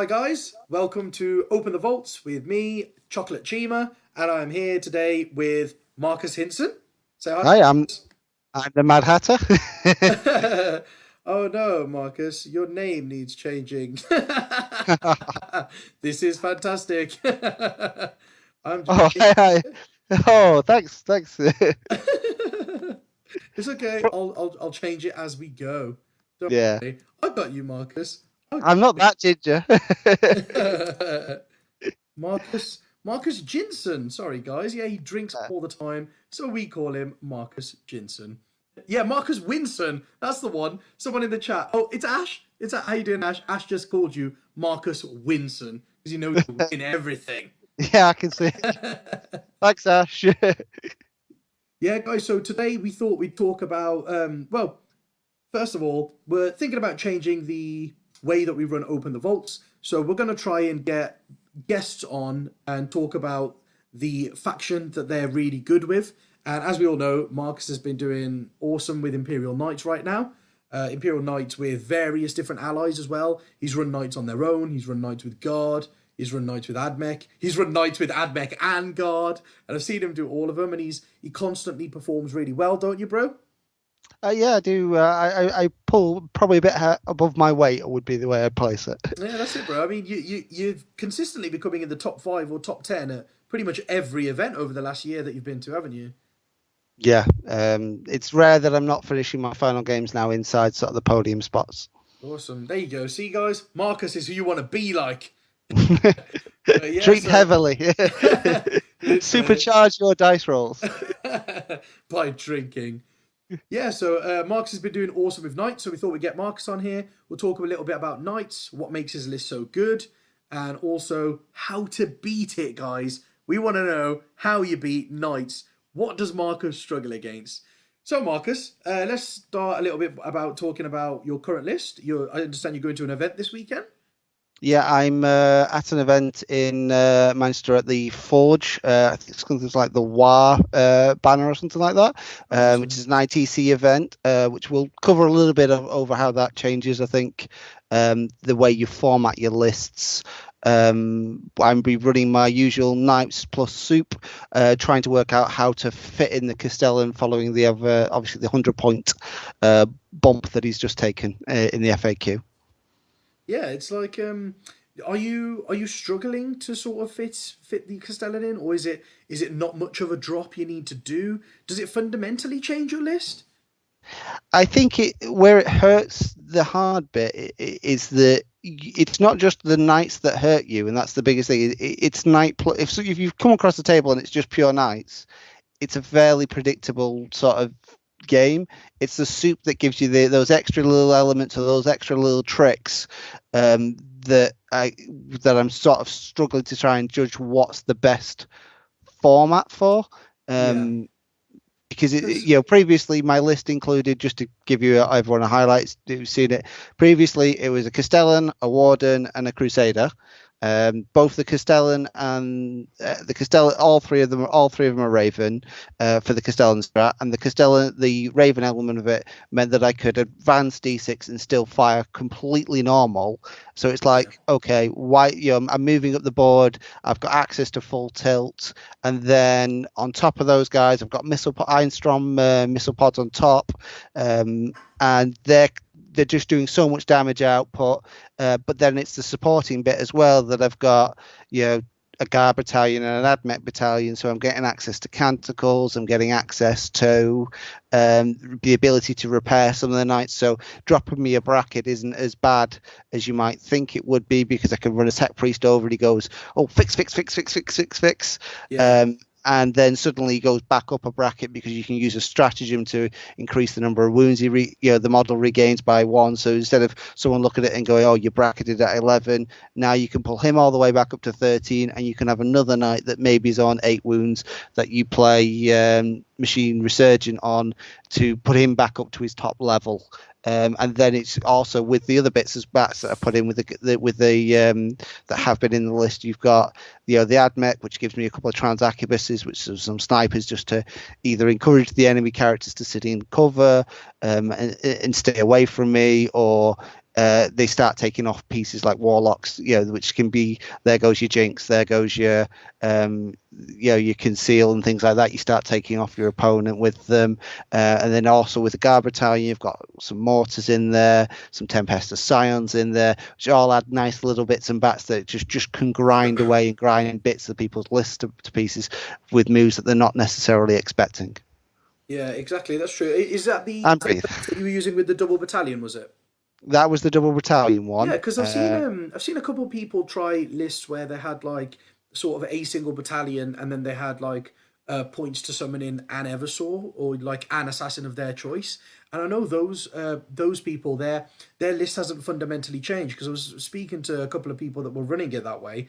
Hi guys, welcome to Open the Vaults with me, Chocolate Chima, and I'm here today with Marcus Hinson. Say hi. Hi, I'm the Mad Hatter. Oh no, Marcus, your name needs changing. This is fantastic. I'm Oh, joking. hi, hi. Oh, thanks. It's okay. I'll change it as we go. Don't Yeah, worry. I got you, Marcus. I got I'm not that ginger. you. Marcus Jinson. Sorry, guys. Yeah, he drinks all the time, so we call him Marcus Jinson. Yeah, Marcus Winson. That's the one. Someone in the chat. Oh, it's Ash. How you doing, Ash? Ash just called you Marcus Winson because he knows you win everything. Yeah, I can see. Thanks, Ash. Yeah, guys. So today we thought we'd talk about. Well, first of all, we're thinking about changing the way that we run Open the Vaults. So we're going to try and get guests on and talk about the faction that they're really good with. And as we all know, Marcus has been doing awesome with Imperial Knights right now. Imperial Knights with various different allies as well. He's run Knights on their own. He's run Knights with Guard. He's run Knights with Admech. He's run Knights with Admech and Guard. And I've seen him do all of them. And he constantly performs really well, don't you, bro? Yeah, I do. I pull probably a bit above my weight, would be the way I'd place it. Yeah, that's it, bro. I mean, you've consistently been coming in the top 5 or top 10 at pretty much every event over the last year that you've been to, haven't you? Yeah, it's rare that I'm not finishing my final games now inside sort of the podium spots. Awesome. There you go. See, guys, Marcus is who you want to be like. Yeah, Drink so heavily. literally Supercharge your dice rolls. by drinking. Yeah, so Marcus has been doing awesome with Knights, so we thought we'd get Marcus on here. We'll talk a little bit about Knights, what makes his list so good, and also how to beat it, guys. We want to know how you beat Knights. What does Marcus struggle against? So, Marcus, let's start a little bit about talking about your current list. I understand you're going to an event this weekend. Yeah, I'm at an event in Manchester at the Forge. I think it's called like the WAR banner or something like that, which Awesome. is an ITC event, which will cover a little bit over how that changes. I think the way you format your lists. I'm be running my usual knights plus soup, trying to work out how to fit in the Castellan following the other, obviously the 100 point bump that he's just taken in the FAQ. Yeah, it's like are you struggling to sort of fit the Castellan in, or is it not much of a drop you need to do? Does it fundamentally change your list? I think where it hurts the hard bit is that it's not just the knights that hurt you, and that's the biggest thing. It's if you've come across the table and it's just pure knights, it's a fairly predictable sort of game. It's the soup that gives you those extra little elements or those extra little tricks that I'm sort of struggling to try and judge what's the best format for. Yeah, Um, because because previously my list included, just to give you everyone a highlights who've seen it, previously it was a Castellan, a Warden, and a Crusader. Both the Castellan and the Castellan, all three of them are Raven for the Castellan strat, and the Raven element of it meant that I could advance D6 and still fire completely normal. So it's yeah, like, okay, why? I'm moving up the board. I've got access to full tilt, and then on top of those guys, I've got Ironstrom missile pods on top, and they're just doing so much damage output. But then it's the supporting bit as well that I've got, a Guard battalion and an Admech battalion, so I'm getting access to canticles, I'm getting access to the ability to repair some of the knights. So dropping me a bracket isn't as bad as you might think it would be, because I can run a tech priest over and he goes, oh, fix, fix, fix, fix, fix, fix, fix. yeah. And then suddenly he goes back up a bracket because you can use a stratagem to increase the number of wounds the model regains by 1. So instead of someone looking at it and going, oh, you're bracketed at 11, now you can pull him all the way back up to 13, and you can have another knight that maybe is on 8 wounds that you play Machine Resurgent on to put him back up to his top level. And then it's also with the other bits as bats that I put in with the that have been in the list. You've got the Admech, which gives me a couple of Transacubuses, which are some snipers, just to either encourage the enemy characters to sit in cover and stay away from me, or they start taking off pieces like warlocks, which can be, there goes your jinx, there goes your your conceal and things like that. You start taking off your opponent with them, and then also with the guard battalion, you've got some mortars in there, some Tempestus Scions in there, which all add nice little bits and bats that just can grind away and grind bits of people's list to pieces with moves that they're not necessarily expecting. Yeah, exactly. That's true. Is that the And same breathe. list that you were using with the double battalion? Was it? That was the double battalion Yeah, one. because I've seen a couple of people try lists where they had like sort of a single battalion, and then they had like points to summon in an Eversaw or like an assassin of their choice. And I know those people, their list hasn't fundamentally changed, because I was speaking to a couple of people that were running it that way,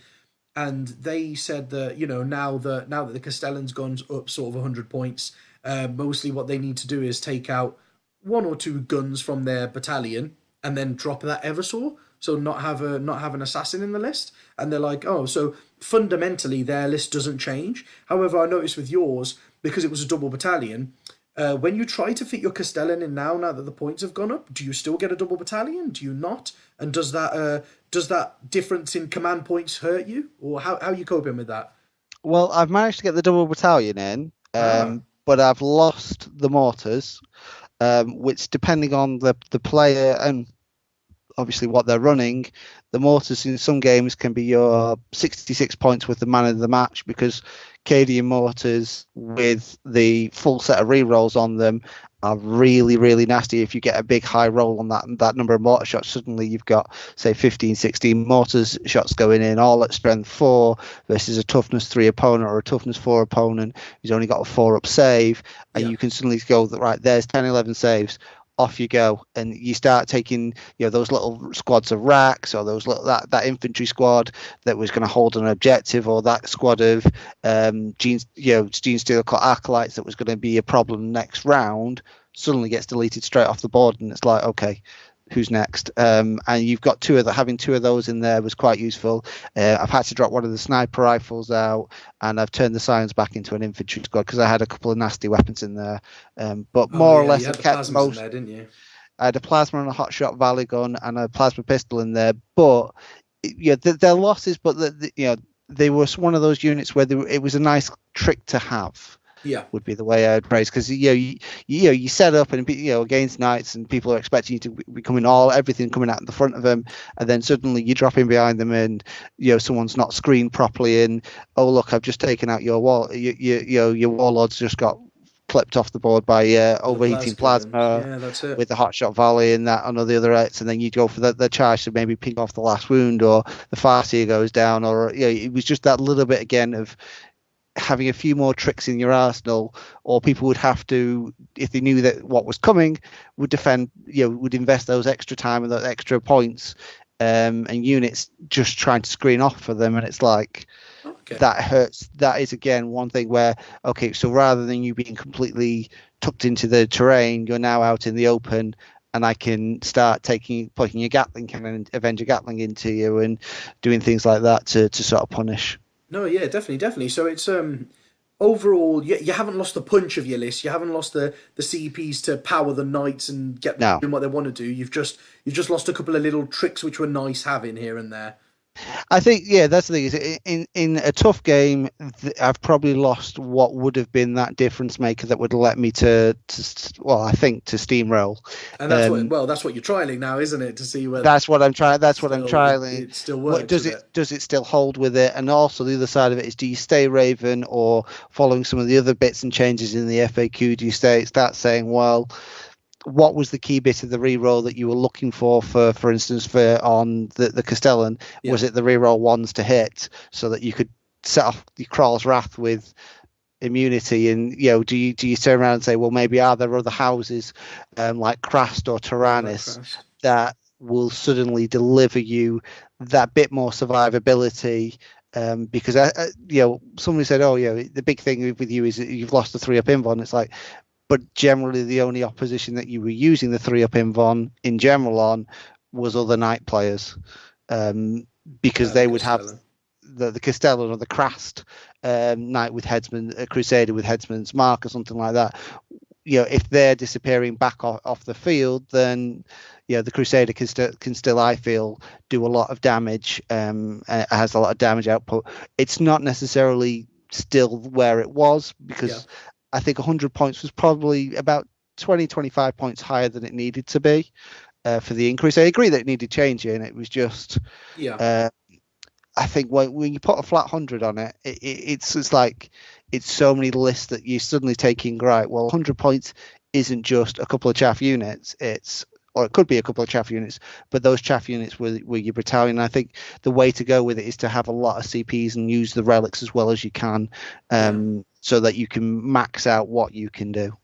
and they said that, now that the Castellan's gone up sort of 100 points, mostly what they need to do is take out one or two guns from their battalion and then drop that Eversaw, so not have an assassin in the list. And they're like, oh, so fundamentally their list doesn't change. However, I noticed with yours, because it was a double battalion, when you try to fit your Castellan in now that the points have gone up, do you still get a double battalion? Do you not? And does that difference in command points hurt you, or how are you coping with that? Well, I've managed to get the double battalion in, Ah, but I've lost the mortars, which, depending on the player and obviously what they're running, the mortars in some games can be your 66 points worth of man of the match, because Cadian mortars with the full set of rerolls on them are really, really nasty. If you get a big high roll on that number of mortar shots, suddenly you've got, say, 15, 16 mortars shots going in, all at strength 4 versus a toughness 3 opponent or a toughness 4 opponent who's only got a 4-up save, and yeah, you can suddenly go, right, there's 10, 11 saves, off you go, and you start taking those little squads of racks, or those little, that infantry squad that was going to hold an objective, or that squad of gene steel acolytes that was going to be a problem next round, suddenly gets deleted straight off the board, and it's like, okay, who's next? And you've got having two of those in there was quite useful. I've had to drop one of the sniper rifles out, and I've turned the Scions back into an infantry squad because I had a couple of nasty weapons in there. But oh more or yeah, you less, had I've the kept plasmas in most. there, didn't you? I had a plasma and a hotshot volley gun and a plasma pistol in there, but they're losses, but they were one of those units where it was a nice trick to have, Yeah. would be the way I'd praise, because you set up and against knights, and people are expecting you to be coming everything coming out in the front of them, and then suddenly you're dropping behind them, and someone's not screened properly, and oh look, I've just taken out your wall, your warlord's just got clipped off the board by With the overheating guns. plasma Yeah, that's it. with the hotshot volley and that on the other eights, and then you'd go for the charge to maybe pick off the last wound, or the farseer goes down, or it was just that little bit again of having a few more tricks in your arsenal, or people would have to, if they knew that what was coming, would defend, would invest those extra time and those extra points and units just trying to screen off for them. And it's like, Okay. that hurts. That is, again, one thing where, okay, so rather than you being completely tucked into the terrain, you're now out in the open, and I can start poking your Gatling cannon and Avenger Gatling into you and doing things like that to sort of punish. No, yeah, definitely, definitely. So it's overall, you haven't lost the punch of your list. You haven't lost the CPs to power the knights and get them No. doing what they want to do. You've just lost a couple of little tricks which were nice having here and there. I think, yeah, that's the thing. Is in a tough game, I've probably lost what would have been that difference maker that would let me well, I think, to steamroll. And that's what, Um, well, that's what you're trialing now, isn't it? To see whether that's what I'm trying. That's what I'm still trying. it still What works does with it it. does it still hold with it? And also the other side of it is, do you stay Raven, or following some of the other bits and changes in the FAQ? Do you start saying, well, what was the key bit of the reroll that you were looking for instance, on the Castellan? Yeah, Was it the reroll ones to hit, so that you could set off the Kral's Wrath with immunity? And do you turn around and say, well, maybe are there other houses like Krast or yeah, like Tyrannus Fast. that will suddenly deliver you that bit more survivability? Because somebody said, oh yeah, the big thing with you is that you've lost the 3-up invuln. It's like, but generally the only opposition that you were using the 3-up invuln in general on was other knight players, because The they would have Castellan. the Castellan or the Krast knight with headsman, a crusader with headsman's mark or something like that. if they're disappearing back off the field, then the Crusader can still, I feel, do a lot of damage. Has a lot of damage output. It's not necessarily still where it was, Yeah. because I think 100 points was probably about 20-25 points higher than it needed to be for the increase. I agree that it needed changing. It was just Yeah. I think when you put a flat 100 on it, it's like it's so many lists that you're suddenly taking, right, well, 100 points isn't just a couple of chaff units. Or it could be a couple of chaff units, but those chaff units were your battalion. And I think the way to go with it is to have a lot of CPs and use the relics as well as you can, so that you can max out what you can do.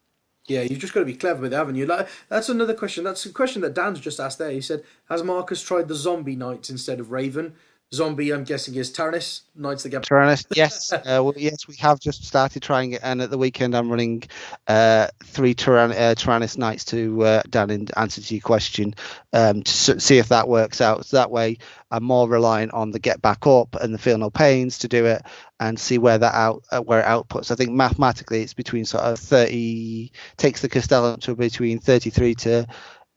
Yeah, you've just got to be clever with it, haven't you? Like, that's another question. That's a question that Dan's just asked there. He said, "Has Marcus tried the zombie knights instead of Raven?" Zombie, I'm guessing, is Taranis knights that get. Tyrannus, yes, yes, we have just started trying it, and at the weekend I'm running 3 Tyrannus Knights to Dan, in answer to your question, to see if that works out. So that way, I'm more reliant on the get back up and the feel no pains to do it, and see where where it outputs. I think mathematically it's between sort of 30, takes the Castellan to between 33 to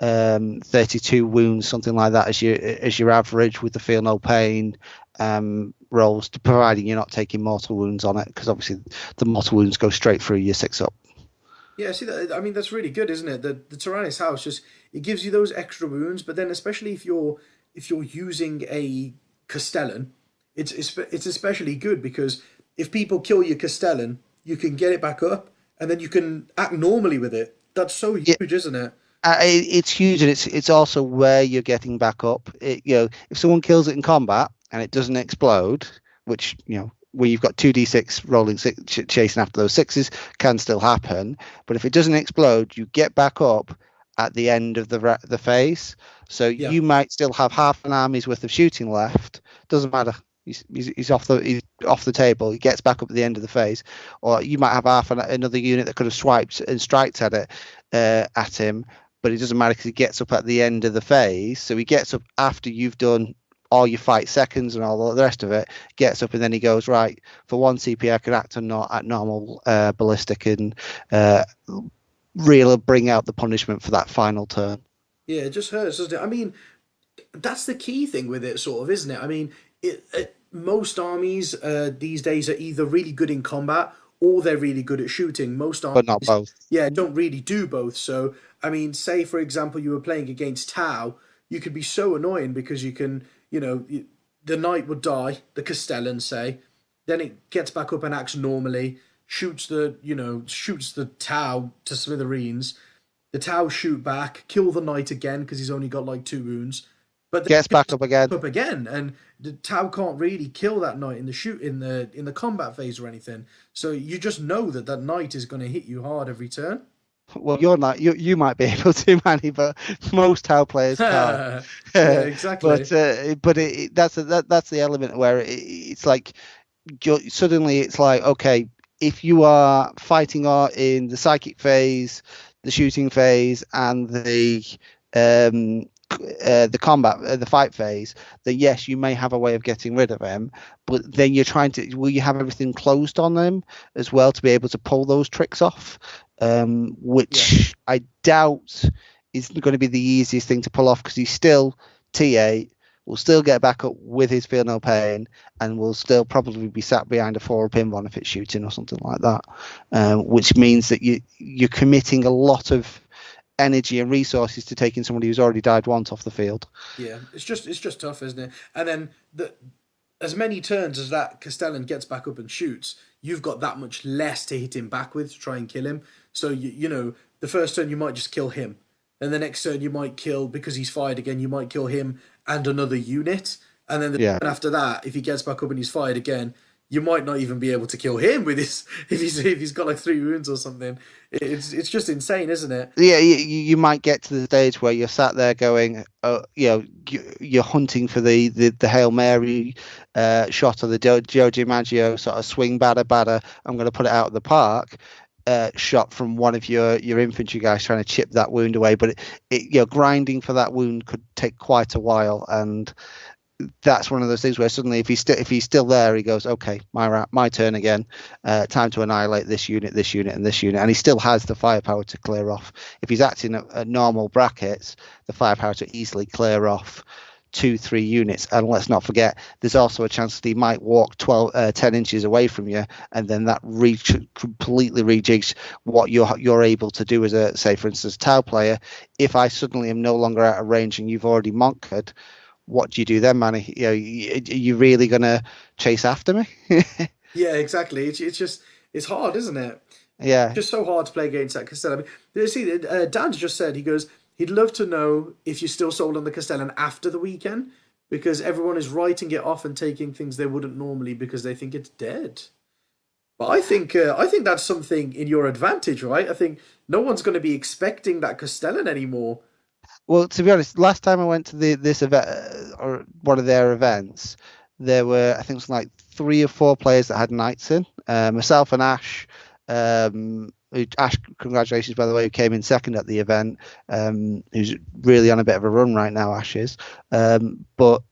32 wounds, something like that, as your average with the feel no pain rolls, providing you're not taking mortal wounds on it, because obviously the mortal wounds go straight through your 6-up. Yeah, see that. I mean, that's really good, isn't it? The Taranis house just it gives you those extra wounds, but then especially if you're using a Castellan, it's especially good because if people kill your Castellan, you can get it back up, and then you can act normally with it. That's so Yeah, huge, isn't it? it's huge, and it's also where you're getting back up. If someone kills it in combat and it doesn't explode, which where you've got 2d6 rolling chasing after those sixes, can still happen. But if it doesn't explode, you get back up at the end of the phase. So Yeah, you might still have half an army's worth of shooting left. Doesn't matter. He's off the table. He gets back up at the end of the phase, or you might have another unit that could have swiped and striked at him, but it doesn't matter because he gets up at the end of the phase. So he gets up after you've done all your fight seconds and all the rest of it. Gets up and then he goes, right, for 1 CP I can act at normal ballistic, and really bring out the punishment for that final turn. yeah, it just hurts, doesn't it? I mean, that's the key thing with it, sort of, isn't it? I mean, most armies these days are either really good in combat or they're really good at shooting. Most But not armies, both. yeah, don't really do both. So, I mean, say for example, you were playing against Tau, you could be so annoying because you can, the knight would die, the Castellan, say, then it gets back up and acts normally, shoots the Tau to smithereens. The Tau shoot back, kill the knight again because he's only got like 2 wounds, but then Gets back up again. up again, and the Tau can't really kill that knight in the combat phase or anything. So you just know that that knight is going to hit you hard every turn. Well, you're not. You might be able to, Manny, but most Tau players can't. Yeah, exactly. That's that's the element where it's like suddenly it's like, okay, if you are fighting in the psychic phase, the shooting phase, and the combat, the fight phase, then yes, you may have a way of getting rid of him, but then you're trying to, will you have everything closed on them as well to be able to pull those tricks off? Which Yeah. I doubt is going to be the easiest thing to pull off, because he's still T8, will still get back up with his feel no pain, and will still probably be sat behind a 4 pin one if it's shooting or something like that, which means that you're committing a lot of energy and resources to taking somebody who's already died once off the field. Yeah, it's just tough, isn't it? And then as many turns as that Castellan gets back up and shoots, you've got that much less to hit him back with to try and kill him. So the first turn you might just kill him, and the next turn you might kill, because he's fired again. You might kill him and another unit, and then the Yeah. turn after that, if he gets back up and he's fired again, you might not even be able to kill him with his if he's got like 3 wounds or something. It's just insane, isn't it? Yeah, you might get to the stage where you're sat there going, you're hunting for the Hail Mary shot, or the Joe DiMaggio sort of swing batter. I'm going to put it out of the park. Shot from one of your infantry guys trying to chip that wound away, but grinding for that wound could take quite a while, and that's one of those things where suddenly if he's still there, he goes, okay, my turn again. Time to annihilate this unit, and this unit, and he still has the firepower to clear off. If he's acting at normal brackets, the firepower to easily clear off 2-3 units. And let's not forget, there's also a chance that he might walk 10 inches away from you, and then that completely rejigs what you're able to do as a, say, for instance, Tau player. If I suddenly am no longer out of range and you've already monkered, what do you do then, man? Are you really gonna chase after me? Yeah, exactly. It's just it's hard, isn't it? Yeah. Just so hard to play against that Castellan. I mean, you see, Dan's just said he goes he'd love to know if you're still sold on the Castellan after the weekend because everyone is writing it off and taking things they wouldn't normally because they think it's dead. But I think that's something in your advantage, right? I think no one's going to be expecting that Castellan anymore. Well, to be honest, last time I went to this event or one of their events, there were I think it was like 3 or 4 players that had knights in. Myself and Ash. Ash, congratulations by the way, who came in second at the event. Who's really on a bit of a run right now. Ash is. But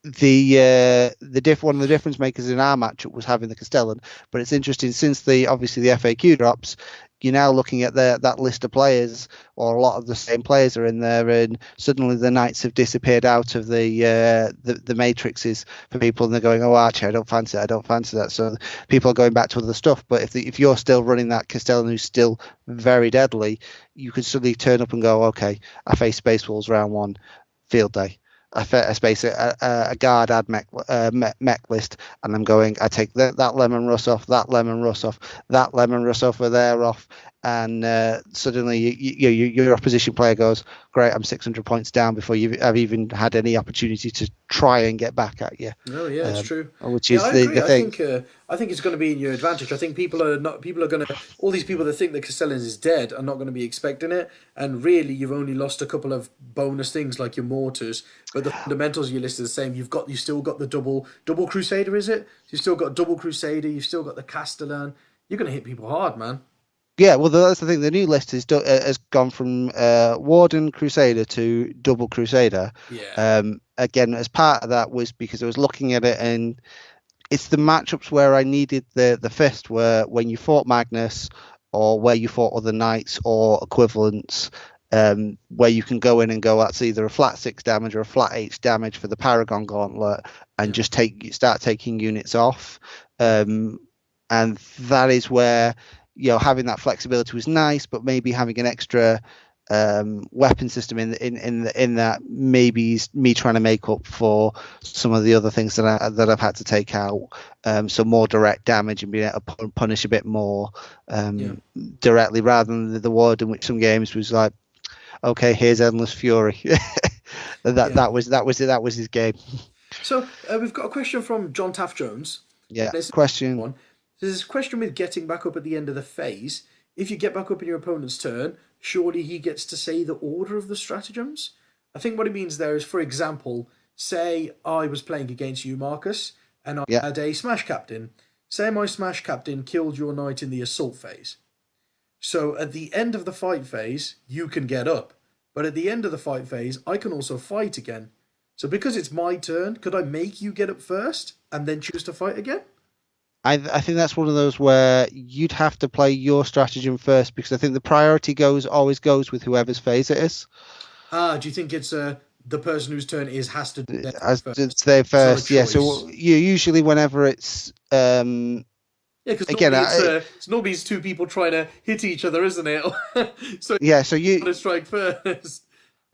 one of the difference makers in our matchup was having the Castellan. But it's interesting since obviously the FAQ drops, you're now looking at that list of players, or a lot of the same players are in there, and suddenly the knights have disappeared out of the matrices for people, and they're going, oh, actually, I don't fancy that. So people are going back to other stuff. But if you're still running that Castellan who's still very deadly, you can suddenly turn up and go, okay, I face Space Wolves round 1, field day. I space a guard ad mech list, and I'm going. I take that lemon rust off, that lemon rust off, that lemon rust over there off, and suddenly your opposition player goes, great, I'm 600 points down before I've even had any opportunity to try and get back at you. Oh yeah, it's true. Which Yeah, is I the agree. thing. I think it's going to be in your advantage. I think people are going to all these people that think that Castellans is dead are not going to be expecting it. And really, you've only lost a couple of bonus things like your mortars, but the fundamentals of your list are the same. You still got the double Crusader, is it? You still got double Crusader. You've still got the Castellan. You're going to hit people hard, man. Yeah, well, that's the thing. The new list has gone from Warden Crusader to Double Crusader. Yeah. Again, as part of that was because I was looking at it, and it's the matchups where I needed the fist, where when you fought Magnus or where you fought other knights or equivalents, where you can go in and go, that's either a flat 6 damage or a flat 8 damage for the Paragon Gauntlet, and Yeah. just start taking units off. And that is where having that flexibility was nice, but maybe having an extra weapon system in that maybe is me trying to make up for some of the other things that I've had to take out. So more direct damage and being able to punish a bit more Yeah. directly, rather than the Warden, which some games was like, okay, here's endless fury. that Yeah. that was his game. So we've got a question from John Taft Jones. Yeah. This is Question. one. There's this question with getting back up at the end of the phase. If you get back up in your opponent's turn, surely he gets to say the order of the stratagems. I think what it means there is, for example, say I was playing against you, Marcus, and I Yeah. had a Smash Captain. Say my Smash Captain killed your knight in the assault phase. So at the end of the fight phase, you can get up. But at the end of the fight phase, I can also fight again. So because it's my turn, could I make you get up first and then choose to fight again? I think that's one of those where you'd have to play your stratagem first, because I think the priority always goes with whoever's phase it is. Ah, do you think it's the person whose turn it is has to do their thing As first? their It's not a first, yeah. choice. So you usually whenever it's Yeah, because again, normally it's two people trying to hit each other, isn't it? So yeah. So you you want to strike first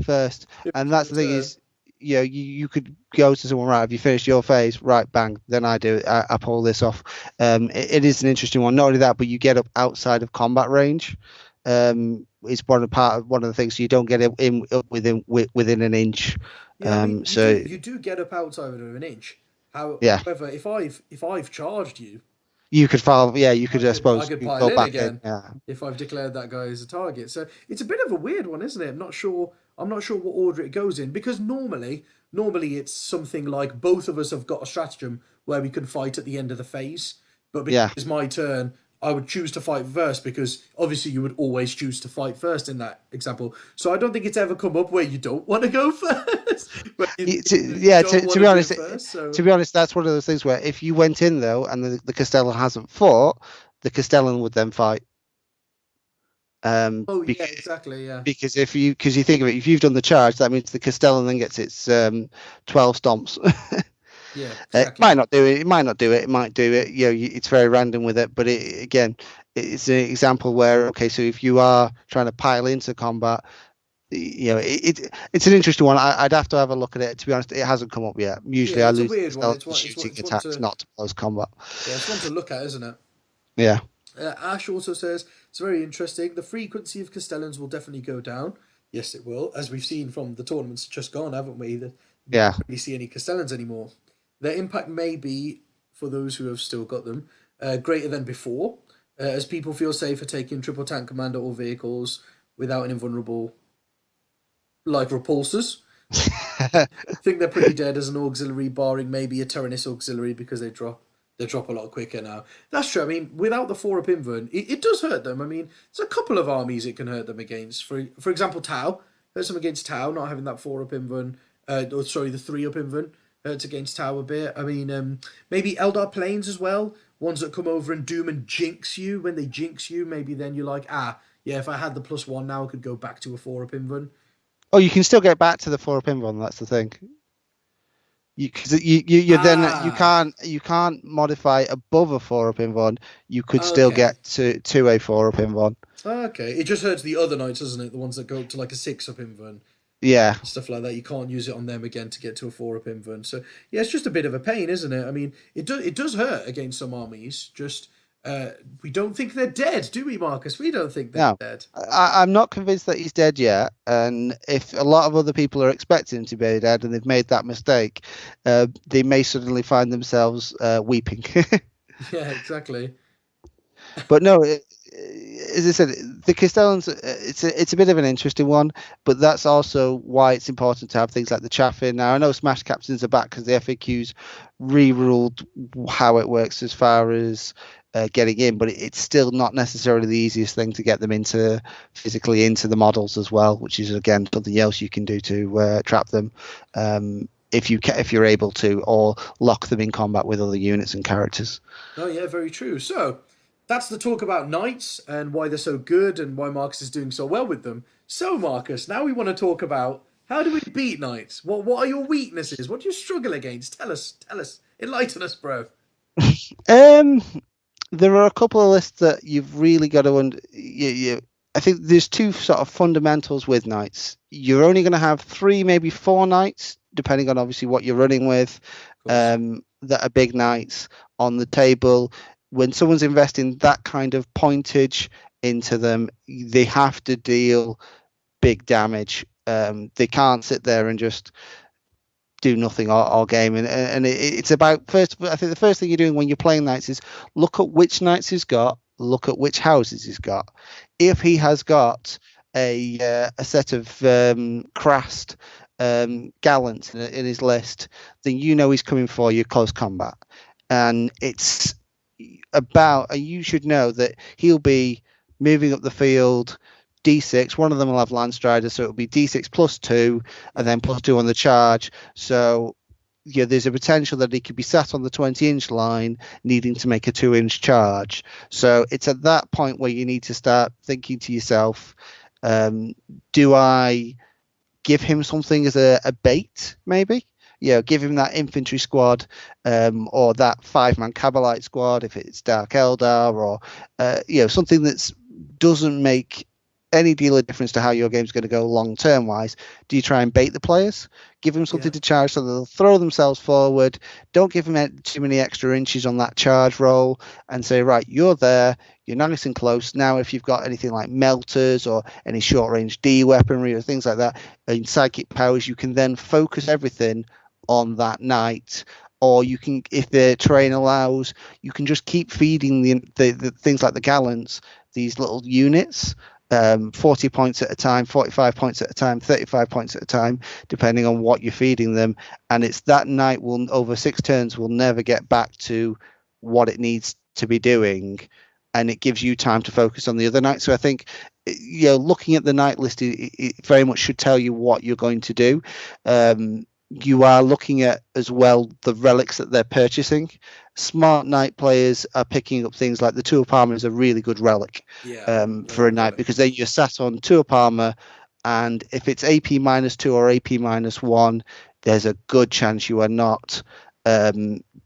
first, if and it's that's your the thing turn. is, you could go to someone, right, have you finished your phase? Right, bang, then I do it. I pull this off. It is an interesting one. Not only that, but you get up outside of combat range. It's one of the things, so you don't get it in within an inch. Yeah, I mean So you do get up outside of an inch. yeah, However, if I've charged you, you could file. Yeah, you could, I I suppose, could you pile go in back in. again Yeah, if I've declared that guy as a target. So it's a bit of a weird one, isn't it? I'm not sure what order it goes in because normally it's something like both of us have got a stratagem where we can fight at the end of the phase. But because yeah. it's my turn, I would choose to fight first because obviously you would always choose to fight first in that example. So I don't think it's ever come up where you don't want to go first, but you Yeah, don't want to to be do it honest, first. So to be honest, that's one of those things where if you went in though and the Castellan hasn't fought, the Castellan would then fight. oh yeah, Because exactly, yeah, because you think of it, if you've done the charge, that means the Castellan then gets its 12 stomps. yeah, It exactly. might not do it. It might not do it. It might do it. It's very random with it. But again, it's an example where okay, so if you are trying to pile into combat, it's an interesting one. I'd have to have a look at it. To be honest, it hasn't come up yet. Yeah, Usually, I it's a lose the weird one. Castellan It's to one. It's one. shooting It's one attacks, to. not to close combat. Yeah, it's one to look at, isn't it? Yeah. Ash also says it's very interesting. The frequency of Castellans will definitely go down. Yes, it will, as we've seen from the tournaments just gone, haven't we? That we Yeah. don't really see any Castellans anymore. Their impact may be, for those who have still got them, greater than before, as people feel safer taking triple tank commander or vehicles without an invulnerable like repulsors. Think they're pretty dead as an auxiliary, barring maybe a Tyrannus auxiliary because they drop a lot quicker now. That's true. I mean, without the 4-up invuln, it does hurt them. I mean, there's a couple of armies it can hurt them against. For example, Tau hurts them against Tau, not having that 4-up invuln. Or sorry, the 3-up invuln hurts against Tau a bit. I mean, maybe Eldar Planes as well. Ones that come over and doom and jinx you. When they jinx you, maybe then you're like, yeah, if I had the +1 now, I could go back to a 4-up invuln. Oh, you can still get back to the 4-up invuln. That's the thing. Because you then Ah, you can't modify above a 4-up invuln. You could still okay. get to a 4-up invuln. Okay, it just hurts the other knights, doesn't it? The ones that go up to like a 6-up invern Yeah. and stuff like that. You can't use it on them again to get to a 4-up invern. So yeah, it's just a bit of a pain, isn't it? I mean, it does hurt against some armies. Just we don't think they're dead, do we, Marcus? We don't think they're No, dead. I'm not convinced that he's dead yet. And if a lot of other people are expecting him to be dead and they've made that mistake, they may suddenly find themselves weeping. Yeah, exactly. But no, as I said, the Castellans, it's a bit of an interesting one, but that's also why it's important to have things like the chaff in. Now, I know Smash Captains are back because the FAQs re-ruled how it works as far as getting in, but it's still not necessarily the easiest thing to get them physically into the models as well, which is again something else you can do to trap them. If you're able to, or lock them in combat with other units and characters. Oh yeah, very true. So that's the talk about knights and why they're so good and why Marcus is doing so well with them. So Marcus, now we want to talk about how do we beat knights? What are your weaknesses? What do you struggle against? Tell us, enlighten us, bro. Um, there are a couple of lists that you've really got to I think there's two sort of fundamentals with knights. You're only going to have 3, maybe 4 knights, depending on obviously what you're running with, Of course. that are big knights on the table. When someone's investing that kind of pointage into them, they have to deal big damage. They can't sit there and just do nothing all game. And it's about first. I think the first thing you're doing when you're playing knights is look at which knights he's got, look at which houses he's got. If he has got a set of crast gallants in his list, then you know he's coming for you close combat, and it's about. You should know that he'll be moving up the field. D6, one of them will have Landstrider, so it'll be D6 +2 and Yeah. then +2 on the charge. So yeah, there's a potential that he could be sat on the 20-inch line needing to make a 2-inch charge. So it's at that point where you need to start thinking to yourself, do I give him something as a bait, maybe? Give him that infantry squad, or that 5-man Cabalite squad if it's Dark Eldar, or something that doesn't make any deal of difference to how your game's going to go long term wise. Do you try and bait the players? Give them something Yeah. to charge so they'll throw themselves forward. Don't give them too many extra inches on that charge roll, and say, right, you're there, you're nice and close. Now, if you've got anything like melters or any short range D weaponry or things like that, in psychic powers, you can then focus everything on that knight. Or you can, if the terrain allows, you can just keep feeding the things like the gallants, these little units, 40 points at a time, 45 points at a time, 35 points at a time, depending on what you're feeding them. And it's that knight will, over 6 turns, will never get back to what it needs to be doing and it gives you time to focus on the other knights. So I think, looking at the knight list, it very much should tell you what you're going to do. You are looking at as well the relics that they're purchasing. Smart knight players are picking up things like the two up armor is a really good relic Yeah, yeah, for a good knight, relic. because then you're sat on two up armor, and if it's AP -2 or AP -1, there's a good chance you are not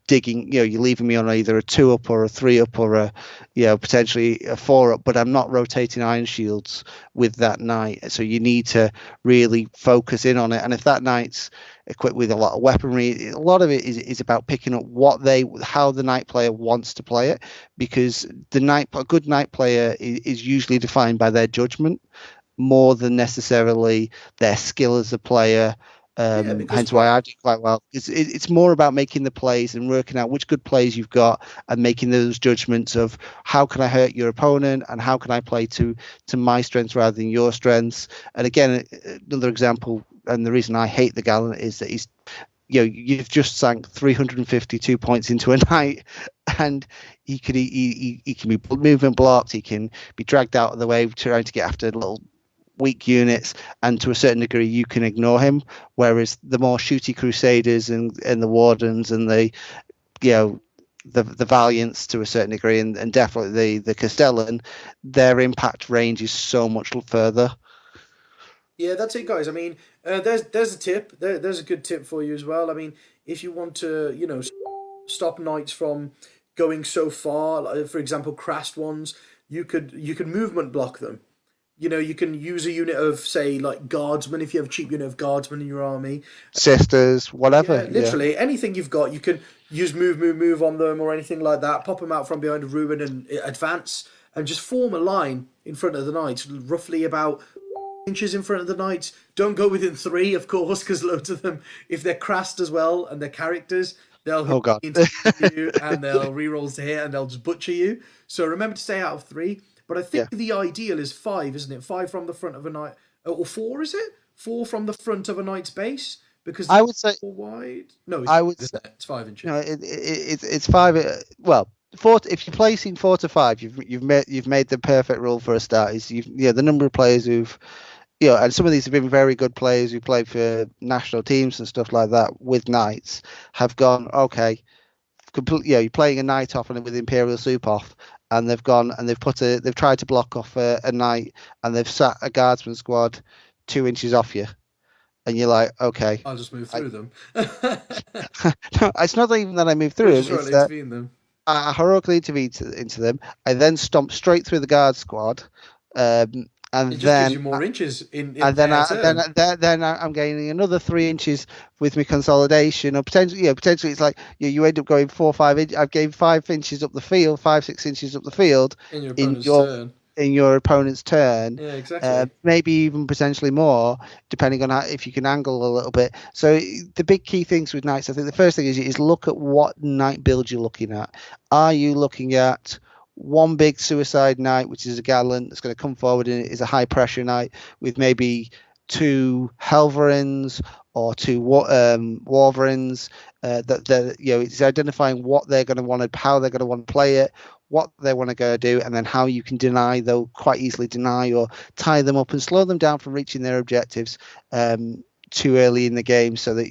digging. You're leaving me on either a 2 up or a 3 up or a, potentially a 4 up. But I'm not rotating iron shields with that knight, so you need to really focus in on it. And if that knight's equipped with a lot of weaponry, a lot of it is about picking up how the knight player wants to play it, because a good knight player is usually defined by their judgment more than necessarily their skill as a player. Yeah, because Hence why I do quite well. It's more about making the plays and working out which good plays you've got, and making those judgments of how can I hurt your opponent and how can I play to my strengths rather than your strengths. And again, another example, and the reason I hate the Gallant is that you've just sank 352 points into a knight, and he can be movement blocked, he can be dragged out of the way trying to get after little weak units, and to a certain degree you can ignore him. Whereas the more shooty crusaders and the wardens and the valiants to a certain degree, and definitely the Castellan, their impact range is so much further. yeah, that's it, guys. I mean, there's a tip. There's a good tip for you as well. I mean, if you want to, stop knights from going so far, like, for example, crashed ones, you could movement block them. You can use a unit of, say, like guardsmen, if you have a cheap unit of guardsmen in your army. Sisters, whatever. Yeah, Yeah. literally anything you've got, you can use move on them or anything like that. Pop them out from behind a ruin and advance, and just form a line in front of the knights, roughly about inches in front of the knights. Don't go within three, of course, because loads of them, if they're crassed as well and they're characters, they'll hit Oh god. into you and they'll rerolls to hit and they'll just butcher you. So remember to stay out of three. But I think Yeah. the ideal is five, isn't it? Five from the front of a knight, or four, is it? Four from the front of a knight's base, because I would say four wide. No, it's I five, would isn't it? It's 5 inches. No, it's five. Well, four. If you're placing 4 to 5, you've made the perfect rule for a start. Is the number of players who've and some of these have been very good players who play for national teams and stuff like that with knights, have gone okay. Complete. You're playing a knight off and with Imperial Soup off, and they've tried to block off a knight, and they've sat a guardsman squad 2 inches off you, and you're like, okay. I'll just move I, through them. no, it's not even that I move Or through just them. It's shortly that intervene them. I heroically intervene into them. I then stomp straight through the guard squad, and It just gives then you more inches in and then their I, then turn. then I'm gaining another 3 inches with my consolidation, or potentially it's like you end up going 4 or 5 inches. I've gained 5 inches up the field, 5 6 inches up the field In your in opponent's your turn. opponent's turn, Yeah, exactly. maybe even potentially more, depending on if you can angle a little bit. So the big key things with knights, I think the first thing is look at what knight build you're looking at. Are you looking at one big suicide knight, which is a gallant that's going to come forward and is a high pressure knight with maybe two Helverins or two Warverins, that it's identifying what they're going to want to, how they're going to want to play it, what they want to go do, and then how you can they'll quite easily deny or tie them up and slow them down from reaching their objectives too early in the game, so that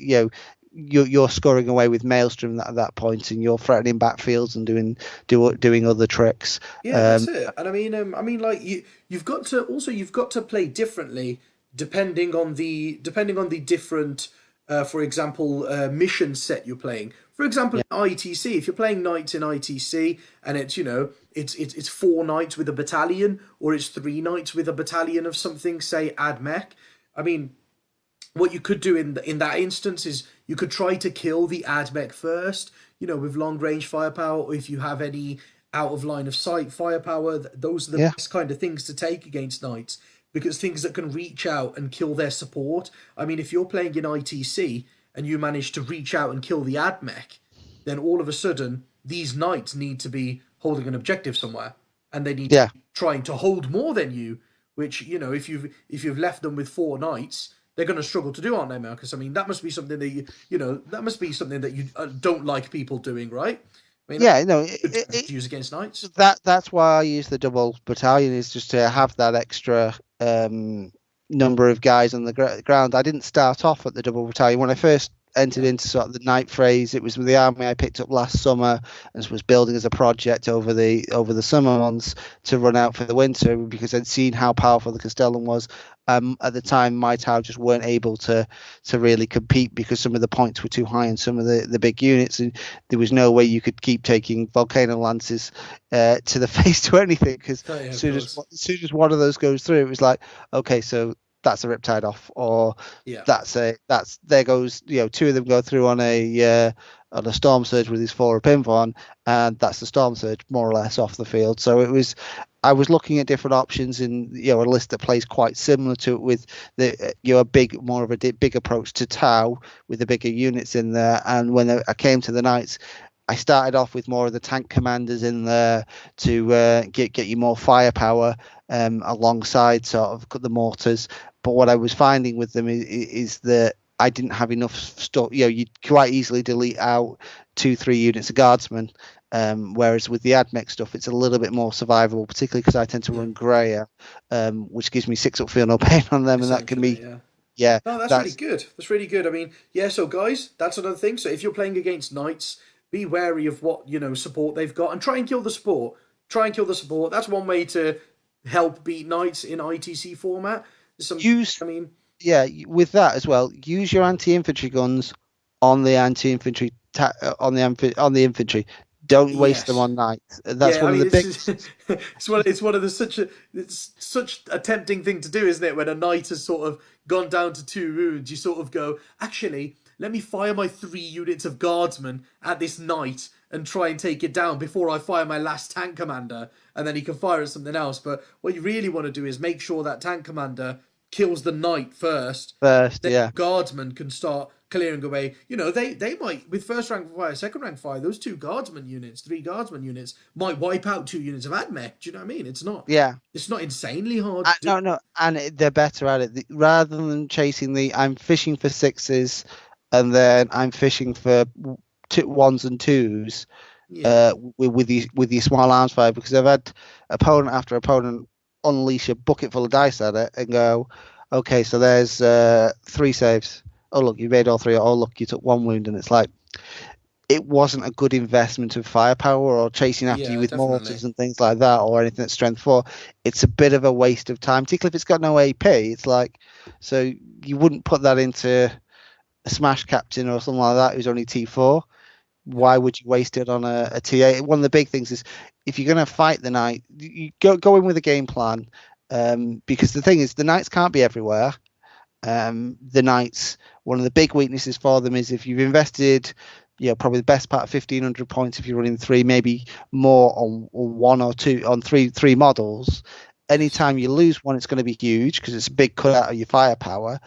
you're scoring away with Maelstrom at that point, and you're threatening backfields and doing other tricks. Yeah, that's it. And I mean, like you've got to play differently depending on the different, for example, mission set you're playing. For example, Yeah, in ITC, if you're playing knights in ITC and it's four knights with a battalion, or it's three knights with a battalion of something, say AdMech. I mean, what you could do in that instance is you could try to kill the AdMech first, with long range firepower, or if you have any out of line of sight firepower. Those are the yeah, best kind of things to take against knights, because things that can reach out and kill their support. I mean, if you're playing in ITC and you manage to reach out and kill the AdMech, then all of a sudden these knights need to be holding an objective somewhere, and they need to yeah. be trying to hold more than you. Which, if you've left them with four knights, they're going to struggle to do, aren't they, Marcus? I mean, that must be something that you don't like people doing, right? I mean, Yeah, no, good to use against knights. that's why I use the double battalion, is just to have that extra number of guys on the ground. I didn't start off at the double battalion when I first entered Yeah, into sort of the night phase. It was with the army I picked up last summer and was building as a project over the summer months to run out for the winter, because I'd seen how powerful the Castellan was. At the time, my tower just weren't able to really compete because some of the points were too high in some of the big units, and there was no way you could keep taking volcano lances to the face to anything, because oh, yeah, as of soon as, course. as soon as one of those goes through, it was like, okay, so that's a riptide off, or Yeah, that's there goes, two of them go through on a storm surge with his four up on, and that's the storm surge more or less off the field. So I was looking at different options in a list that plays quite similar to it, with the a big, more of a big approach to Tau with the bigger units in there. And when I came to the Knights, I started off with more of the tank commanders in there to get you more firepower alongside sort of the mortars. But what I was finding with them is that I didn't have enough stuff. You'd quite easily delete out 2-3 units of guardsmen. Whereas with the AdMech stuff, it's a little bit more survivable, particularly because I tend to yeah, run Grayer, which gives me 6 up feel no pain on them, and that can essentially, be, yeah. yeah, No, that's really that's good. That's really good. I mean, yeah. So, guys, that's another thing. So, if you're playing against knights, be wary of what support they've got, and try and kill the support. Try and kill the support. That's one way to help beat knights in ITC format. Some, use, I mean, yeah, with that as well. Use your anti-infantry guns on the anti-infantry on the infantry. Don't waste them yes. on knights. That's Yeah, I one of mean the it's big. just, it's one of the such a tempting thing to do, isn't it? When a knight has sort of gone down to 2 wounds, you sort of go, actually, let me fire my 3 units of guardsmen at this knight and try and take it down before I fire my last tank commander, and then he can fire at something else. But what you really want to do is make sure that tank commander kills the knight first, First, then yeah, guardsmen can start clearing away. They might, with first rank fire, second rank fire, those 2 guardsman units, 3 guardsman units might wipe out 2 units of AdMech. Do you know what I mean? yeah. It's not insanely hard to do. No, no, and they're better at it. Rather than chasing I'm fishing for sixes, and then I'm fishing for ones and twos. Yeah, With your small arms fire, because I've had opponent after opponent unleash a bucket full of dice at it and go, okay, so there's 3 saves. Oh look, you made all three. Oh look, you took 1 wound, and it's like, it wasn't a good investment of firepower, or chasing after you yeah, with definitely. mortars and things like that, or anything that's strength 4. It's a bit of a waste of time, particularly if it's got no AP. It's like, so you wouldn't put that into a smash captain or something like that who's only T4. Yeah, Why would you waste it on a TA? One of the big things is, if you're going to fight the knight, you go in with a game plan, because the thing is, the knights can't be everywhere. The knights, one of the big weaknesses for them is, if you've invested, probably the best part of 1,500 points if you're running 3, maybe more on 1 or 2, on three models. yes, Anytime you lose one, it's going to be huge, because it's a big cut out of your firepower.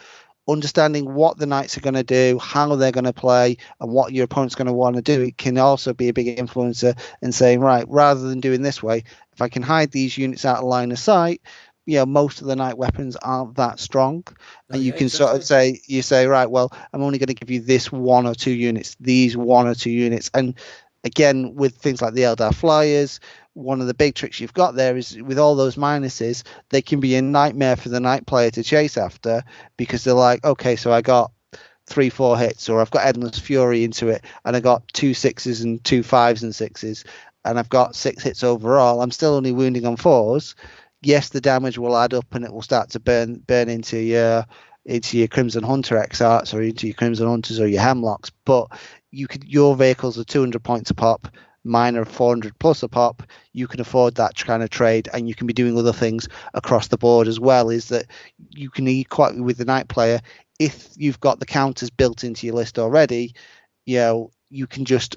Understanding what the knights are going to do, how they're going to play, and what your opponent's going to want to do, it can also be a big influencer in saying, right, rather than doing this way, if I can hide these units out of line of sight, most of the knight weapons aren't that strong, oh and you yeah, can sort of exactly. say, right, well, I'm only going to give you this 1 or 2 units, these 1 or 2 units. And again, with things like the Eldar flyers, one of the big tricks you've got there is, with all those minuses, they can be a nightmare for the night player to chase after, because they're like, okay, so I got 3-4 hits, or I've got endless fury into it, and I got 2 6s and 2 5s and 6s, and I've got 6 hits overall. I'm still only wounding on 4s. Yes, the damage will add up, and it will start to burn into your Crimson Hunter X arts, or into your Crimson Hunters or your Hemlocks. But your vehicles are 200 points a pop, mine are 400 plus a pop. You can afford that kind of trade, and you can be doing other things across the board as well. Is that you can quite, with the night player, if you've got the counters built into your list already, you can just,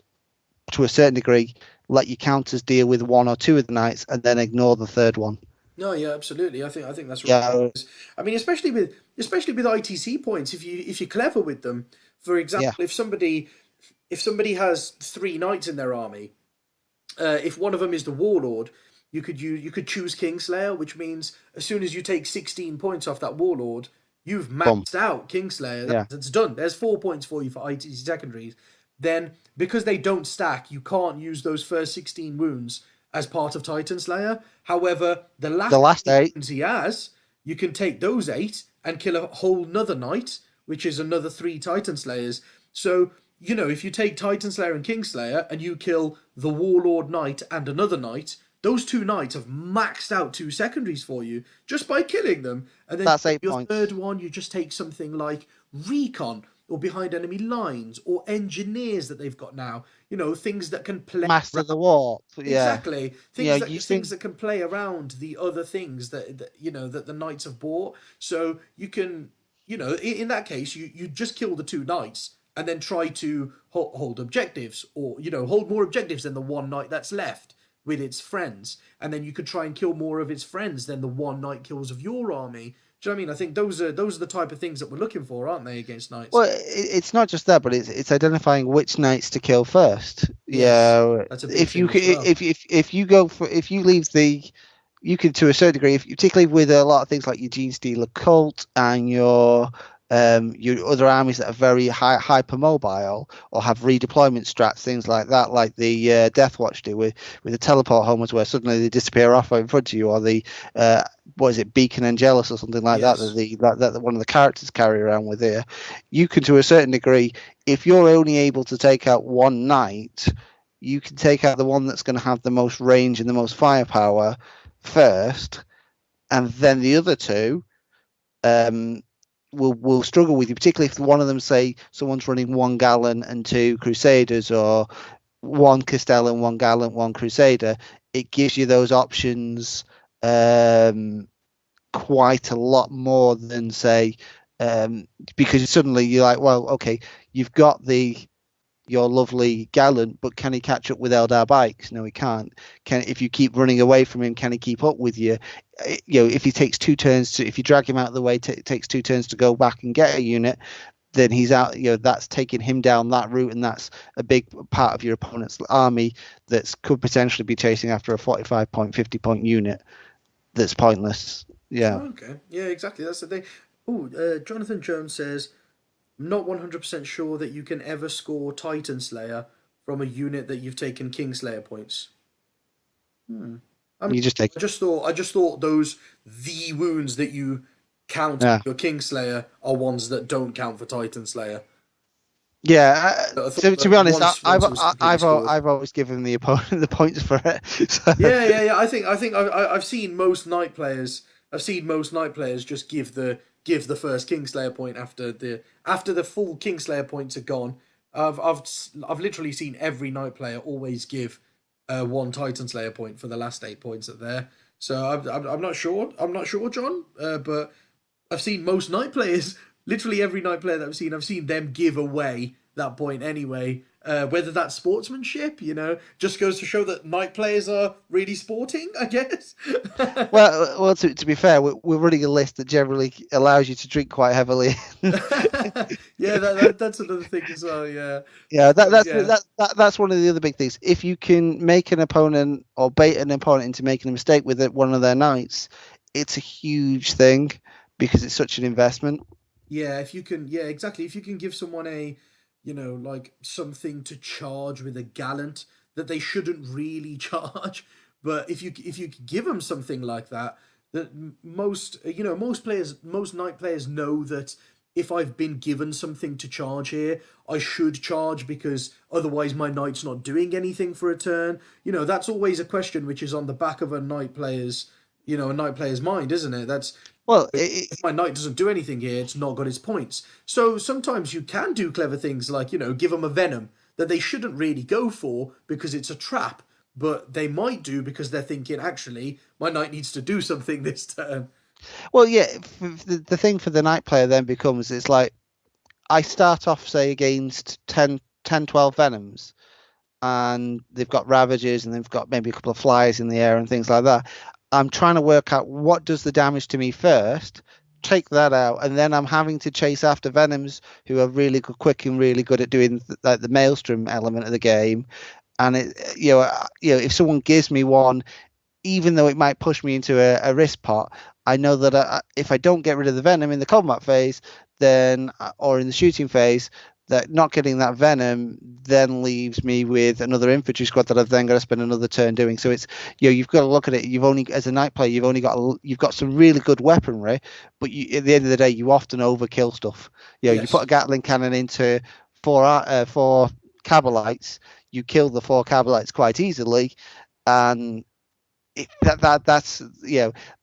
to a certain degree, let your counters deal with 1 or 2 of the knights, and then ignore the third one. No, yeah, absolutely. I think that's right. Yeah, I mean, especially with ITC points, if you're clever with them. For example, yeah, if somebody has 3 knights in their army, if one of them is the warlord, you could choose Kingslayer, which means as soon as you take 16 points off that warlord, you've boom, maxed out Kingslayer. yeah, That's done. There's 4 points for you for ITC secondaries. then because they don't stack, you can't use those first 16 wounds as part of Titan Slayer. However, the The last last 8 8. wounds he has, you can take those 8 and kill a whole nother knight, which is another 3 Titan Slayers. So, if you take Titan Slayer and Kingslayer and you kill the Warlord Knight and another knight, those 2 knights have maxed out 2 secondaries for you just by killing them. And then That's 8 your third points. one, you just take something like Recon or behind enemy lines or engineers that they've got now. Things that can play Master around. the Warp. Yeah. Exactly, You know, things using that can play around the other things that the knights have bought. So you can, in that case, you just kill the 2 knights and then try to hold objectives, or hold more objectives than the one knight that's left with its friends, and then you could try and kill more of its friends than the one knight kills of your army. Do you know what I mean? I think those are the type of things that we're looking for, aren't they, against knights? Well, it's not just that, but it's identifying which knights to kill first. Yes, Yeah, that's a big if thing you as well. if you go for if you leave the you can to a certain degree, if particularly with a lot of things like your Gene Stealer cult and your other armies that are very hypermobile or have redeployment strats, things like that, like the Death Watch do with the teleport homers where suddenly they disappear off in front of you, or the what is it, Beacon Angelus or something like that Yes. that one of the characters carry around with here. You can, to a certain degree, if you're only able to take out one knight, you can take out the one that's going to have the most range and the most firepower first, and then the other 2 um, will struggle with you, particularly if one of them, say, someone's running 1 Gallant and 2 Crusaders, or 1 Castellan, 1 Gallant, 1 Crusader. It gives you those options quite a lot more than, say, because suddenly you're like, well, okay, you've got your lovely Gallant, but can he catch up with Eldar bikes? No, he can't. If you keep running away from him, can he keep up with you? If he takes 2 turns if you drag him out of the way, it takes 2 turns to go back and get a unit, then he's out. That's taking him down that route, and that's a big part of your opponent's army that could potentially be chasing after a 45 point, 50 point unit that's pointless. Yeah. Okay. Yeah, exactly. That's the thing. Oh, Jonathan Jones says, "I'm not 100% sure that you can ever score Titan Slayer from a unit that you've taken Kingslayer points." Hmm. I mean, You just take. I just thought those the wounds that you count Yeah. for Kingslayer are ones that don't count for Titan Slayer. Yeah, I to thought be that honest, once it was completely scored. I've always given the opponent the points for it. So, Yeah. I think I've seen most night players. I've seen most night players just give the first Kingslayer point after the full Kingslayer points are gone. I've literally seen every night player always give one Titan Slayer point for the last 8 points that there. So I'm not sure. I'm not sure, John. But I've seen most night players. Literally every night player that I've seen them give away that point anyway. Whether that's sportsmanship, just goes to show that night players are really sporting, I guess. well, to be fair, we're running a list that generally allows you to drink quite heavily. Yeah, that's another thing as well. Yeah, Yeah, so, yeah, that's one of the other big things. If you can make an opponent or bait an opponent into making a mistake with one of their knights, it's a huge thing because it's such an investment. yeah. If you can, yeah, exactly. If you can give someone like something to charge with a gallant that they shouldn't really charge, but if you give them something like that, that most night players know that if I've been given something to charge here, I should charge because otherwise my knight's not doing anything for a turn. That's always a question which is on the back of a night player's mind, isn't it? That's Well, if my knight doesn't do anything here, it's not got its points. So sometimes you can do clever things like, give them a venom that they shouldn't really go for because it's a trap, but they might do because they're thinking, actually, my knight needs to do something this turn. well, yeah. The thing for the night player then becomes it's like I start off, say, against 12 venoms, and they've got ravages and they've got maybe a couple of flies in the air and things like that. I'm trying to work out what does the damage to me first, take that out, and then I'm having to chase after venoms who are really good, quick and really good at doing like the maelstrom element of the game. And if someone gives me one, even though it might push me into a risk pot, I know that if I don't get rid of the venom in the combat phase, then or in the shooting phase, that not getting that venom then leaves me with another infantry squad that I've then got to spend another turn doing. So it's, you've got to look at it. You've only, as a knight player, you've got some really good weaponry, but at the end of the day, you often overkill stuff. You put Yes. a Gatling cannon into four Cabalites, you kill the four Cabalites quite easily, and that's that's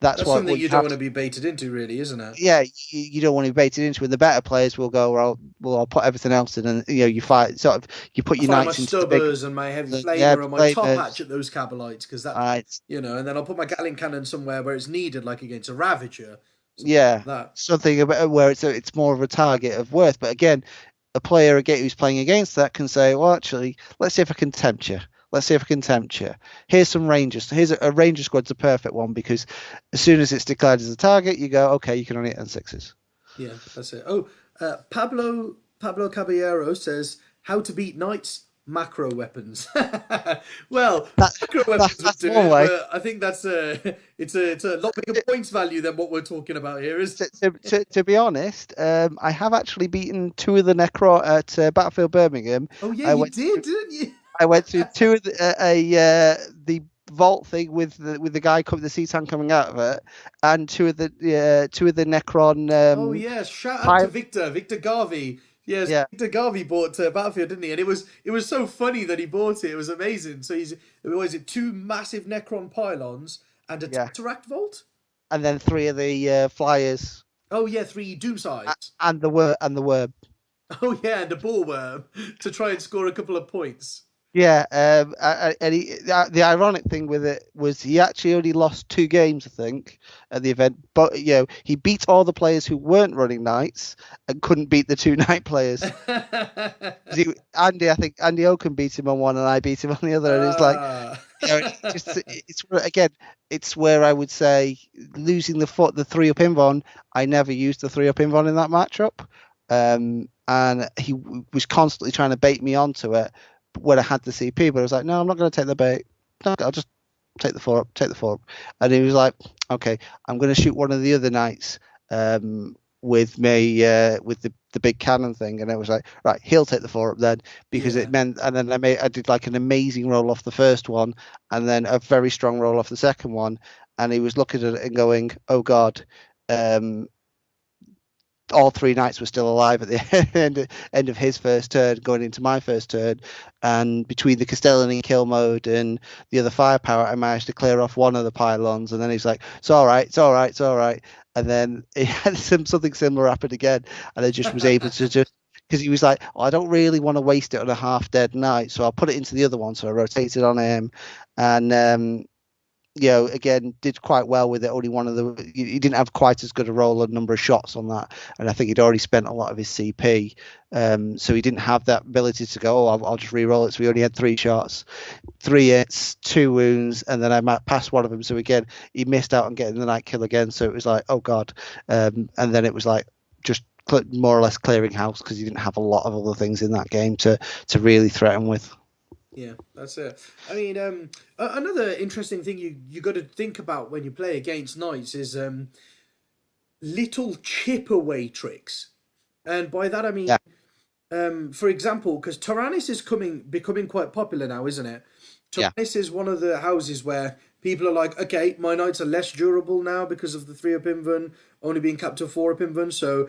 That's what something you you don't have want to. to be baited into, really, isn't it? Yeah, you don't want to be baited into, and the better players will go, well, I'll put everything else in, and you fight sort of, you put I your fire my knights into the big, stubbers and my heavy yeah, flamer and my top hatch flamers, at those Cabalites because that, right, and then I'll put my Gatling cannon somewhere where it's needed, like against a Ravager, something yeah, like that. something about where it's more of a target of worth. But again, a player again who's playing against that can say, well, actually, let's see if I can tempt you. Let's see if I can tempt you. Here's some Rangers. Here's a Ranger squad's a perfect one because as soon as it's declared as a target, you go, okay, you can only hit N6s. Yeah, that's it. Oh, Pablo Caballero says how to beat knights macro weapons. Well, That, macro weapons would that's do one it, way. but I think that's it's a lot bigger points value than what we're talking about here. Is To be honest, I have actually beaten two of the Necro at Battlefield Birmingham. oh yeah, I you went did, didn't you? I went through two of the vault thing with the guy coming, the Cetan coming out of it, and two of the Necron Oh yes, shout out to pilot. Victor Garvey. Yes, Yeah, Victor Garvey bought Battlefield, didn't he? And it was so funny that he bought it. It was amazing. So he's what is it? Two massive Necron pylons and a yeah, Tesseract Vault. and then three of the flyers Oh yeah, three Doomsides. and the worm. Oh yeah, and a Bullworm to try and score a couple of points. Yeah, and the ironic thing with it was he actually only lost two games, I think, at the event. But he beat all the players who weren't running knights and couldn't beat the two knight players. I think Andy Oaken beat him on one, and I beat him on the other. And it's like, Ah. it's where I would say losing the 3-up invon. I never used the 3-up invon in that matchup, and he was constantly trying to bait me onto it when I had the CP, but I was like, no, I'm not going to take the bait. No, I'll just take the 4-up, take the 4-up. And he was like, okay, I'm going to shoot one of the other knights with me with the big cannon thing, and I was like, right, he'll take the 4-up then, because Yeah. it meant, and then I did like an amazing roll off the first one, and then a very strong roll off the second one, and he was looking at it and going, oh god. All three knights were still alive at the end of his first turn, going into my first turn, and between the Castellan in kill mode and the other firepower, I managed to clear off one of the pylons, and then he's like, "It's all right, it's all right, it's all right," and then it had something similar happen again, and I just was able to just. Because he was like, oh, I don't really want to waste it on a half-dead knight, so I'll put it into the other one. So I rotated on him, and again, did quite well with it. Only one of he didn't have quite as good a roll and number of shots on that, and I think he'd already spent a lot of his CP, so he didn't have that ability to go. Oh, I'll just re-roll it. So we only had 3 shots, 3 hits, 2 wounds, and then I passed one of them. So again, he missed out on getting the night kill again. So it was like, oh god, and then it was like just more or less clearing house because he didn't have a lot of other things in that game to really threaten with. Yeah, that's it. I mean, another interesting thing you got to think about when you play against knights is little chip away tricks, and by that I mean, Yeah, for example, because Tyrannus is becoming quite popular now, isn't it? yeah, Tyrannus is one of the houses where people are like, okay, my knights are less durable now because of the 3-up invern only being capped to 4-up invern, so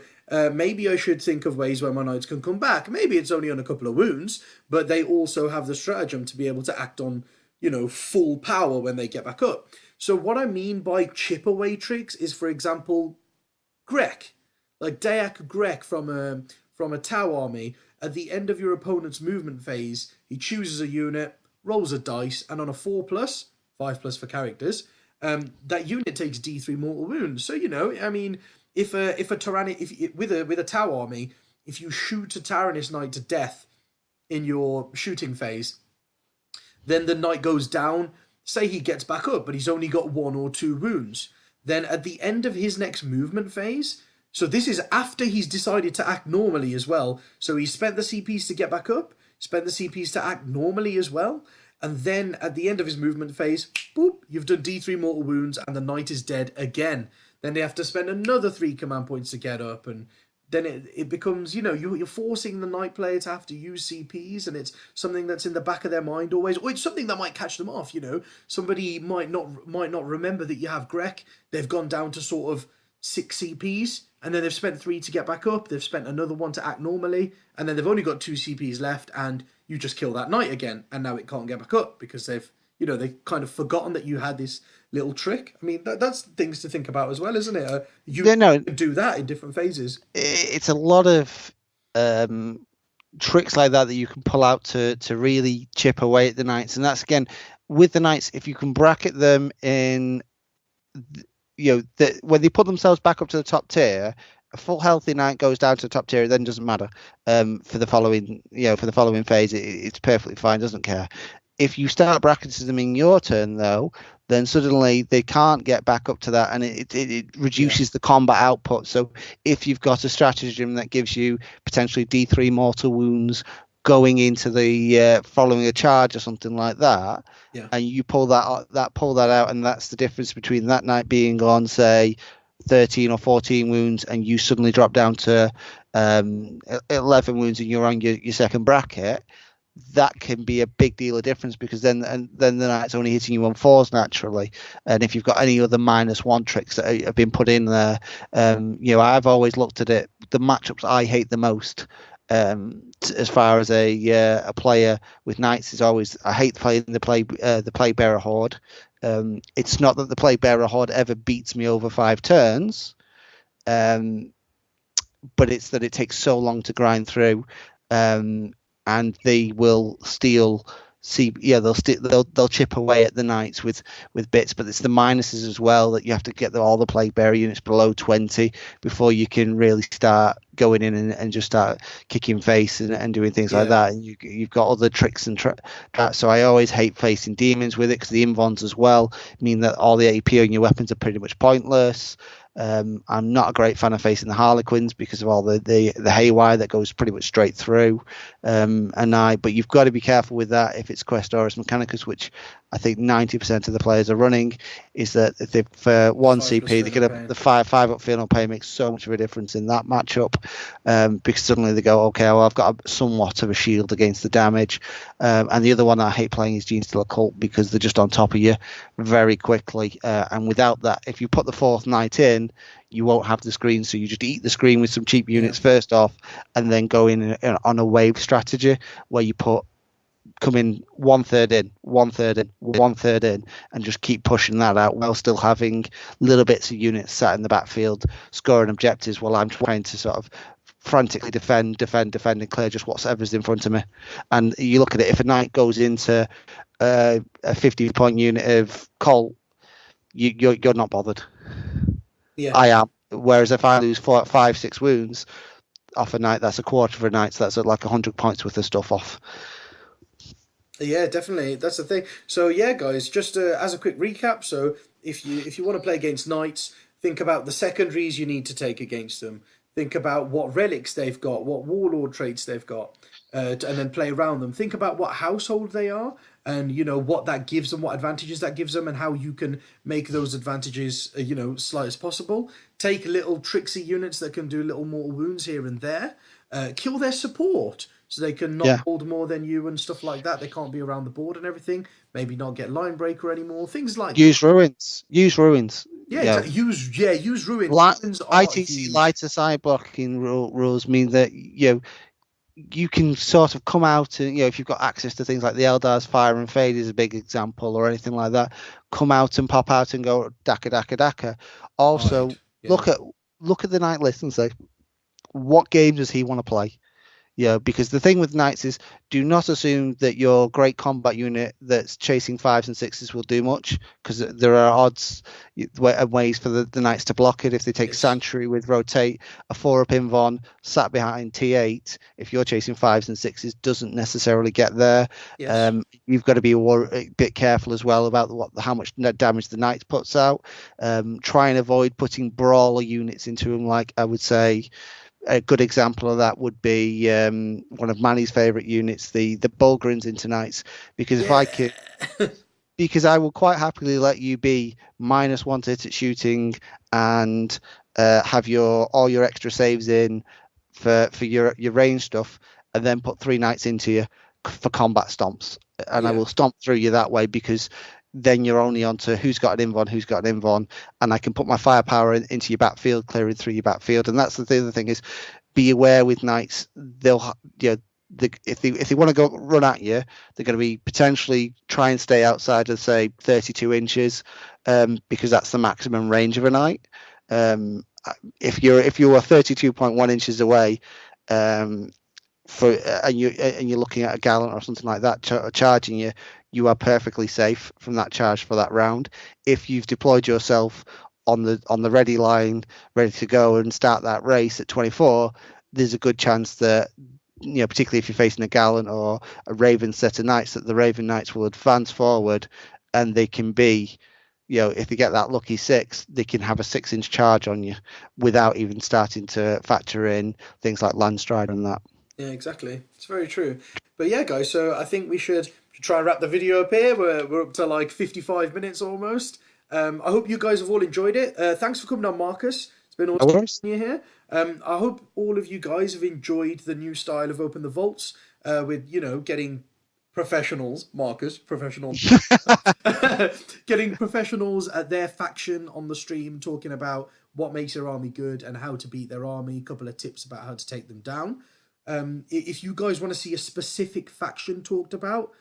maybe I should think of ways where my knights can come back. Maybe it's only on a couple of wounds, but they also have the stratagem to be able to act on, full power when they get back up. So what I mean by chip away tricks is, for example, Grek, like Dayak Grek from a Tau army. At the end of your opponent's movement phase, he chooses a unit, rolls a dice, and on a 4+, 5+ for characters, that unit takes D3 mortal wounds. So I mean, if a Tyrannic, if with a Tau army, if you shoot a Tyrannus knight to death in your shooting phase, then the knight goes down. Say he gets back up, but he's only got 1 or 2 wounds. Then at the end of his next movement phase, so this is after he's decided to act normally as well. So he spent the CPs to get back up, spent the CPs to act normally as well. And then at the end of his movement phase, boop, you've done D3 mortal wounds and the knight is dead again. Then they have to spend another 3 command points to get up and then it becomes, you're forcing the knight player to have to use CPs, and it's something that's in the back of their mind always, or it's something that might catch them off. Somebody might not remember that you have Grek. They've gone down to sort of 6 CPs, and then they've spent 3 to get back up. They've spent another 1 to act normally, and then they've only got 2 CPs left, and you just kill that knight again, and now it can't get back up because they've kind of forgotten that you had this little trick. I mean, that's things to think about as well, isn't it? You Yeah, no, can do that in different phases. it's a lot of tricks like that that you can pull out to really chip away at the knights. And that's again with the knights, if you can bracket them in, when they put themselves back up to the top tier, a full healthy knight goes down to the top tier, it then doesn't matter. For the following phase, it's perfectly fine, doesn't care. If you start bracketing them in your turn, though, then suddenly they can't get back up to that, and it reduces the combat output. So if you've got a stratagem that gives you potentially D3 mortal wounds going into the following a charge or something like that, and you pull that out, and that's the difference between that knight being on, say, 13 or 14 wounds, and you suddenly drop down to 11 wounds, and you're on your second bracket. That can be a big deal of difference, because then the knight's only hitting you on 4s naturally, and if you've got any other -1 tricks that have been put in there, I've always looked at it. The matchups I hate the most, as far as a player with knights, is always I hate playing the plague bearer horde. It's not that the plague bearer horde ever beats me over 5 turns, but it's that it takes so long to grind through. And they will steal. They'll chip away at the knights with bits, but it's the minuses as well, that you have to get all the plague bearer units below 20 before you can really start going in and just start kicking face and doing things like that. And you've got other tricks and that. So I always hate facing demons with it, because the invons as well mean that all the AP on your weapons are pretty much pointless. I'm not a great fan of facing the Harlequins because of all the haywire that goes pretty much straight through. But you've got to be careful with that if it's Questoris Mechanicus, which I think 90% of the players are running, is that if they for 1 CP, they get the 5 up Fear No Pain makes so much of a difference in that matchup, because suddenly they go, okay, well, I've got somewhat of a shield against the damage. And the other one I hate playing is Genestealer Cult, because they're just on top of you very quickly. And without that, if you put the 4th knight in, you won't have the screen, so you just eat the screen with some cheap units first off, and then go in on a wave strategy where you come in 1/3 in, 1/3 in, 1/3 in, and just keep pushing that out while still having little bits of units sat in the backfield scoring objectives, while I'm trying to sort of frantically defend and clear just whatever's in front of me. And you look at it, if a knight goes into a 50-point unit of Colt, you're not bothered. I am. Whereas if I lose 4, 5, 6 wounds off a knight, that's a quarter of a knight, so that's like 100 points worth of stuff off. Yeah, definitely. That's the thing. So yeah, guys, just as a quick recap. So if you want to play against knights, think about the secondaries you need to take against them. Think about what relics they've got, what warlord traits they've got, and then play around them. Think about what household they are, and what that gives them, what advantages that gives them, and how you can make those advantages slight as possible. Take little tricksy units that can do little mortal wounds here and there. Kill their support, so they can not hold more than you and stuff like that. They can't be around the board and everything. Maybe not get line breaker anymore. Things like use ruins. Use ruins. Yeah, exactly. Use ruins. Ruins are ITC huge. lighter side blocking rules mean that you can sort of come out and if you've got access to things like the Eldar's Fire and Fade is a big example, or anything like that, come out and pop out and go daka daka daka. Also, look at the knight list and say, what game does he want to play? Because the thing with knights is, do not assume that your great combat unit that's chasing 5s and 6s will do much, because there are odds and ways for the knights to block it. If they take Sanctuary with Rotate, a 4-up Invon sat behind T8, if you're chasing 5s and 6s, doesn't necessarily get there. You've got to be a bit careful as well about how much damage the knight puts out. Try and avoid putting brawler units into them. Like, I would say a good example of that would be one of Manny's favourite units, the Bulgarins into knights, because if I could because I will quite happily let you be -1 to hit at shooting and have all your extra saves in for your range stuff, and then put 3 knights into you for combat stomps, and I Yeah. will stomp through you that way, because then you're only on to who's got an invon, who's got an invon, and I can put my firepower into your backfield, clearing through your backfield. And that's the other thing is, be aware with knights, they'll if they want to go run at you, they're going to be potentially try and stay outside of, say, 32 inches, because that's the maximum range of a knight. If you are 32.1 inches away, and you're looking at a gallant or something like that charging you, you are perfectly safe from that charge for that round. If you've deployed yourself on the ready line, ready to go and start that race at 24, there's a good chance that, particularly if you're facing a gallant or a raven set of knights, that the raven knights will advance forward, and they can be, if they get that lucky 6, they can have a 6-inch charge on you without even starting to factor in things like landstride and that. Yeah, exactly. It's very true. But yeah, guys, so I think we should try and wrap the video up here. We're up to like 55 minutes almost. I hope you guys have all enjoyed it. Thanks for coming on, Marcus. It's been No awesome worries. having you here. I hope all of you guys have enjoyed the new style of Open the Vaults, with, getting professionals, Marcus, professional, getting professionals at their faction on the stream, talking about what makes their army good and how to beat their army, a couple of tips about how to take them down. If you guys want to see a specific faction talked about,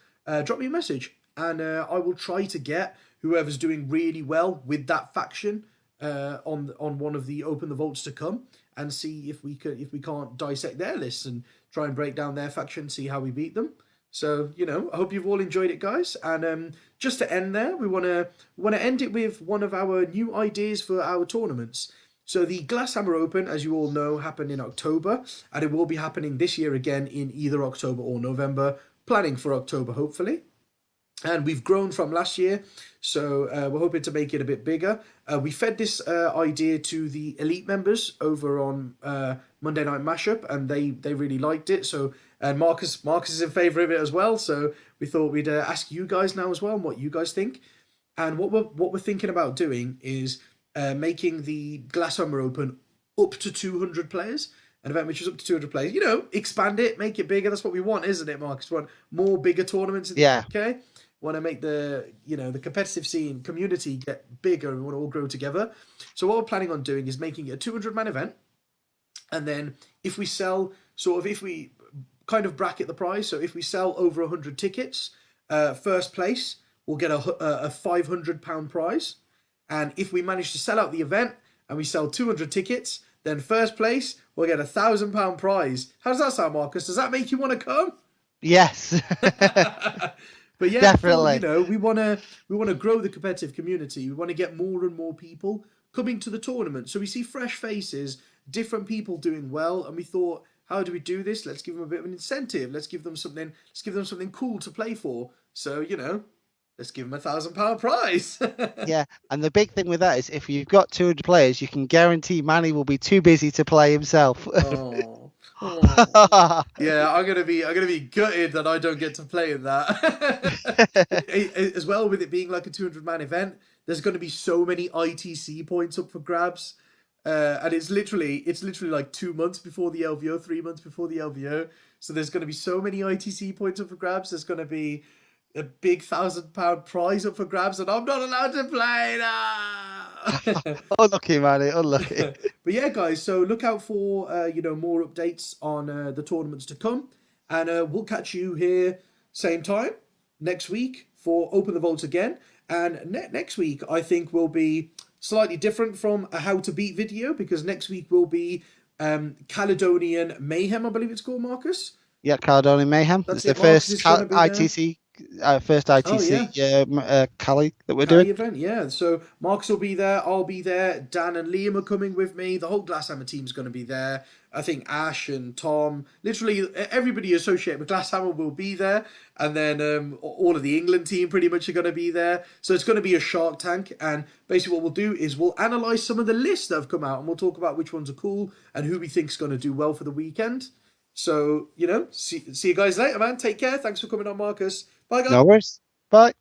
drop me a message, and I will try to get whoever's doing really well with that faction on one of the Open the Vaults to come, and see if we can't dissect their lists and try and break down their faction, see how we beat them. So I hope you've all enjoyed it, guys. And just to end there, we wanna end it with one of our new ideas for our tournaments. So the Glasshammer Open, as you all know, happened in October, and it will be happening this year again in either October or November, planning for October, hopefully. And we've grown from last year, so we're hoping to make it a bit bigger. We fed this idea to the elite members over on Monday Night Mashup, and they really liked it. So, and Marcus is in favour of it as well. So we thought we'd ask you guys now as well, and what you guys think. And what we're thinking about doing is making the Glasshammer Open up to 200 players. An event which is up to 200 players. Expand it, make it bigger. That's what we want, isn't it, Marcus? We want more bigger tournaments in the UK. Want to make the competitive scene community get bigger, and we want to all grow together. So what we're planning on doing is making it a 200-man event, and then if we kind of bracket the prize, so if we sell over 100 tickets, first place will get a £500 prize. And if we manage to sell out the event and we sell 200 tickets, then first place will get a £1,000 prize. How does that sound, Marcus? Does that make you want to come? Yes. But yeah, definitely. we want to grow the competitive community. We want to get more and more people coming to the tournament. So we see fresh faces, different people doing well, and we thought, how do we do this? Let's give them a bit of an incentive. Let's give them something cool to play for. So let's give them £1,000 prize. Yeah, and the big thing with that is, if you've got 200 players, you can guarantee Manny will be too busy to play himself. Oh. Oh. Yeah, I'm gonna be gutted that I don't get to play in that. As well, with it being like a 200-man event, there's going to be so many ITC points up for grabs, and it's literally like 2 months before the LVO, 3 months before the LVO. So there's going to be so many ITC points up for grabs. There's going to be a big £1,000 prize up for grabs, and I'm not allowed to play that. Unlucky, Manny, unlucky. But yeah, guys, so look out for more updates on the tournaments to come, and we'll catch you here same time next week for Open the Vaults again. And next week I think will be slightly different from a how to beat video, because next week will be Caledonian Mayhem, I believe it's called, Marcus. Yeah, Caledonian Mayhem. That's It's it. the Marcus first is going to be there. ITC first ITC Cali that we're Cali doing. event, yeah. So Marcus will be there, I'll be there, Dan and Liam are coming with me, the whole Glasshammer team's going to be there. I think Ash and Tom, literally everybody associated with Glasshammer will be there, and then all of the England team pretty much are going to be there. So it's going to be a Shark Tank, and basically what we'll do is we'll analyse some of the lists that have come out, and we'll talk about which ones are cool and who we think is going to do well for the weekend. So, see you guys later, man. Take care. Thanks for coming on, Marcus. Bye, guys. No worries. Bye.